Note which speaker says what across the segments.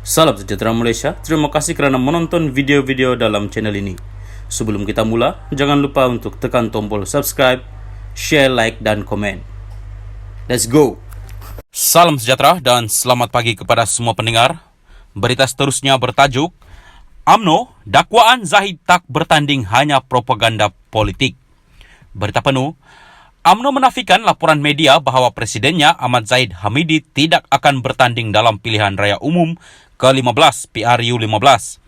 Speaker 1: Salam sejahtera Malaysia, terima kasih kerana menonton video-video dalam channel ini. Sebelum kita mula, jangan lupa untuk tekan tombol subscribe, share, like, dan komen. Let's go! Salam sejahtera dan selamat pagi kepada semua pendengar. Berita seterusnya bertajuk UMNO, dakwaan Zahid tak bertanding hanya propaganda politik. Berita penuh, UMNO menafikan laporan media bahawa presidennya Ahmad Zahid Hamidi tidak akan bertanding dalam pilihan raya umum ke-15 PRU15.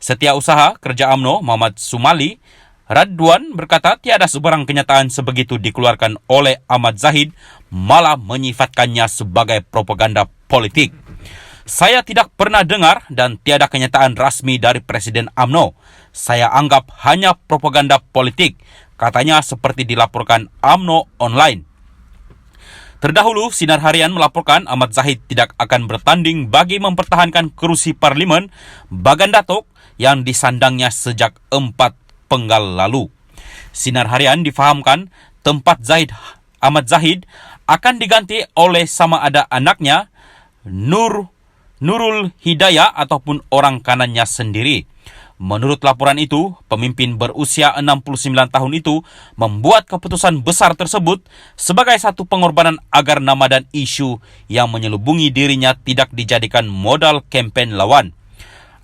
Speaker 1: Setiausaha Kerja UMNO Muhammad Sumali Radwan berkata tiada sebarang kenyataan sebegitu dikeluarkan oleh Ahmad Zahid, malah menyifatkannya sebagai propaganda politik. Saya tidak pernah dengar dan tiada kenyataan rasmi dari Presiden UMNO. Saya anggap hanya propaganda politik, katanya seperti dilaporkan UMNO online. Terdahulu, Sinar Harian melaporkan Ahmad Zahid tidak akan bertanding bagi mempertahankan kerusi Parlimen Bagan Datuk yang disandangnya sejak 4 Penggal lalu. Sinar Harian difahamkan tempat Ahmad Zahid akan diganti oleh sama ada anaknya Nurul Hidayah ataupun orang kanannya sendiri. Menurut laporan itu, pemimpin berusia 69 tahun itu membuat keputusan besar tersebut sebagai satu pengorbanan agar nama dan isu yang menyelubungi dirinya tidak dijadikan modal kempen lawan.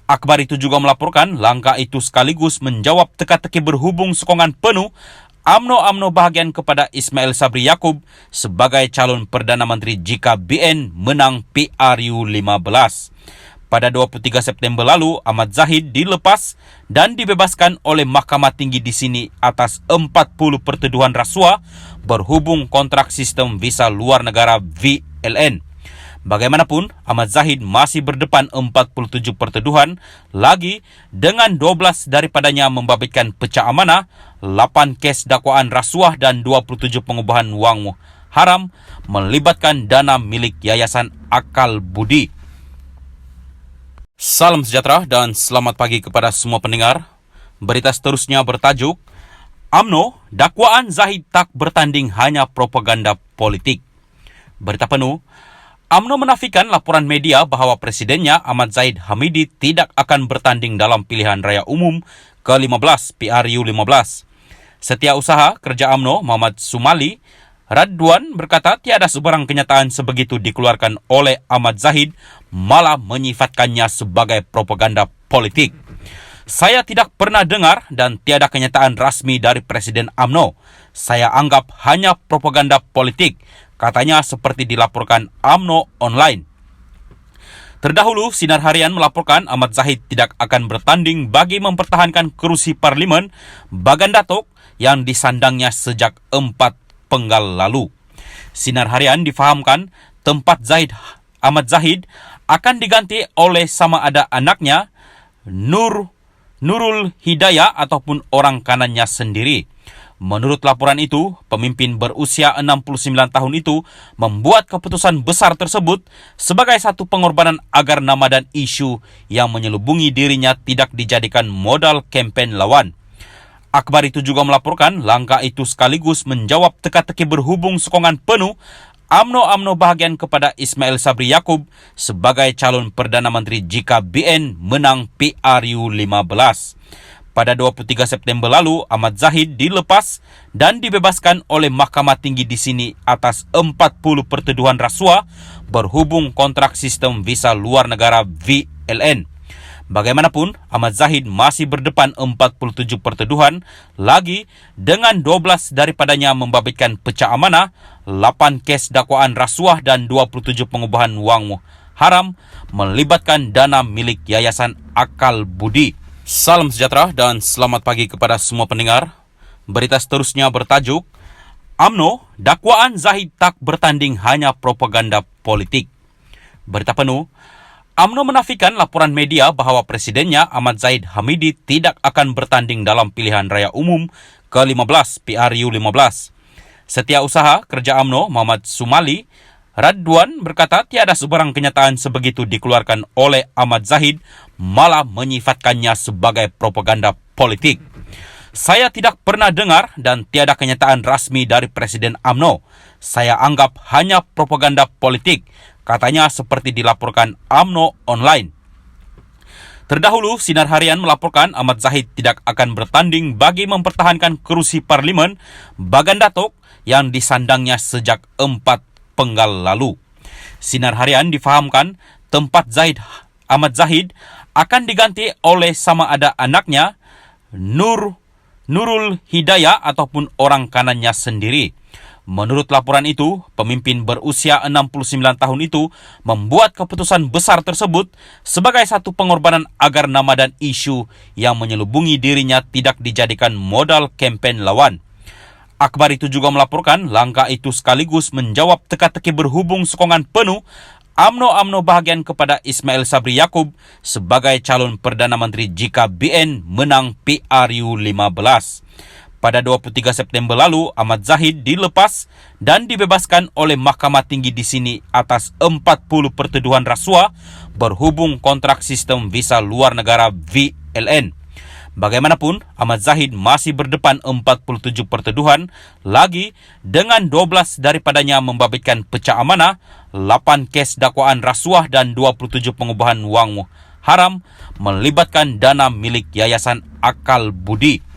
Speaker 1: Akhbar itu juga melaporkan langkah itu sekaligus menjawab teka-teki berhubung sokongan penuh UMNO bahagian kepada Ismail Sabri Yaakob sebagai calon Perdana Menteri jika BN menang PRU 15. Pada 23 September lalu, Ahmad Zahid dilepas dan dibebaskan oleh Mahkamah Tinggi di sini atas 40 pertuduhan rasuah berhubung kontrak sistem visa luar negara VLN. Bagaimanapun, Ahmad Zahid masih berdepan 47 pertuduhan lagi dengan 12 daripadanya membabitkan pecah amanah, 8 kes dakwaan rasuah dan 27 pengubahan wang haram melibatkan dana milik Yayasan Akal Budi. Salam sejahtera dan selamat pagi kepada semua pendengar. Berita seterusnya bertajuk UMNO, dakwaan Zahid tak bertanding hanya propaganda politik. Berita penuh, UMNO menafikan laporan media bahawa presidennya Ahmad Zahid Hamidi tidak akan bertanding dalam pilihan raya umum ke-15 PRU15. Setiausaha Kerja UMNO Muhammad Sumali Radwan berkata tiada sebarang kenyataan sebegitu dikeluarkan oleh Ahmad Zahid, malah menyifatkannya sebagai propaganda politik. Saya tidak pernah dengar dan tiada kenyataan rasmi dari Presiden UMNO. Saya anggap hanya propaganda politik, katanya seperti dilaporkan UMNO online. Terdahulu, Sinar Harian melaporkan Ahmad Zahid tidak akan bertanding bagi mempertahankan kerusi Parlimen Bagan Datuk yang disandangnya sejak 4 Penggal lalu. Sinar Harian difahamkan tempat Ahmad Zahid akan diganti oleh sama ada anaknya Nurul Hidayah ataupun orang kanannya sendiri. Menurut laporan itu, pemimpin berusia 69 tahun itu membuat keputusan besar tersebut sebagai satu pengorbanan agar nama dan isu yang menyelubungi dirinya tidak dijadikan modal kempen lawan. Akhbar itu juga melaporkan langkah itu sekaligus menjawab teka-teki berhubung sokongan penuh UMNO bahagian kepada Ismail Sabri Yaakob sebagai calon Perdana Menteri jika BN menang PRU 15. Pada 23 September lalu, Ahmad Zahid dilepas dan dibebaskan oleh Mahkamah Tinggi di sini atas 40 pertuduhan rasuah berhubung kontrak sistem visa luar negara VLN. Bagaimanapun, Ahmad Zahid masih berdepan 47 pertuduhan lagi dengan 12 daripadanya membabitkan pecah amanah, 8 kes dakwaan rasuah dan 27 pengubahan wang haram melibatkan dana milik Yayasan Akal Budi. Salam sejahtera dan selamat pagi kepada semua pendengar. Berita seterusnya bertajuk UMNO, dakwaan Zahid tak bertanding hanya propaganda politik. Berita penuh, UMNO menafikan laporan media bahawa presidennya Ahmad Zahid Hamidi tidak akan bertanding dalam pilihan raya umum ke-15 PRU15. Setiausaha Kerja UMNO Muhammad Sumali Radwan berkata tiada sebarang kenyataan sebegitu dikeluarkan oleh Ahmad Zahid, malah menyifatkannya sebagai propaganda politik. Saya tidak pernah dengar dan tiada kenyataan rasmi dari Presiden UMNO. Saya anggap hanya propaganda politik, katanya seperti dilaporkan UMNO online. Terdahulu, Sinar Harian melaporkan Ahmad Zahid tidak akan bertanding bagi mempertahankan kerusi parlimen Bagan Datuk yang disandangnya sejak 4 Penggal lalu. Sinar Harian difahamkan tempat Ahmad Zahid akan diganti oleh sama ada anaknya Nurul Hidayah ataupun orang kanannya sendiri. Menurut laporan itu, pemimpin berusia 69 tahun itu membuat keputusan besar tersebut sebagai satu pengorbanan agar nama dan isu yang menyelubungi dirinya tidak dijadikan modal kempen lawan. Akhbar itu juga melaporkan langkah itu sekaligus menjawab teka-teki berhubung sokongan penuh UMNO bahagian kepada Ismail Sabri Yaakob sebagai calon Perdana Menteri jika BN menang PRU 15. Pada 23 September lalu, Ahmad Zahid dilepas dan dibebaskan oleh Mahkamah Tinggi di sini atas 40 pertuduhan rasuah berhubung kontrak sistem visa luar negara VLN. Bagaimanapun, Ahmad Zahid masih berdepan 47 pertuduhan lagi dengan 12 daripadanya membabitkan pecah amanah, 8 kes dakwaan rasuah dan 27 pengubahan wang haram melibatkan dana milik Yayasan Akal Budi.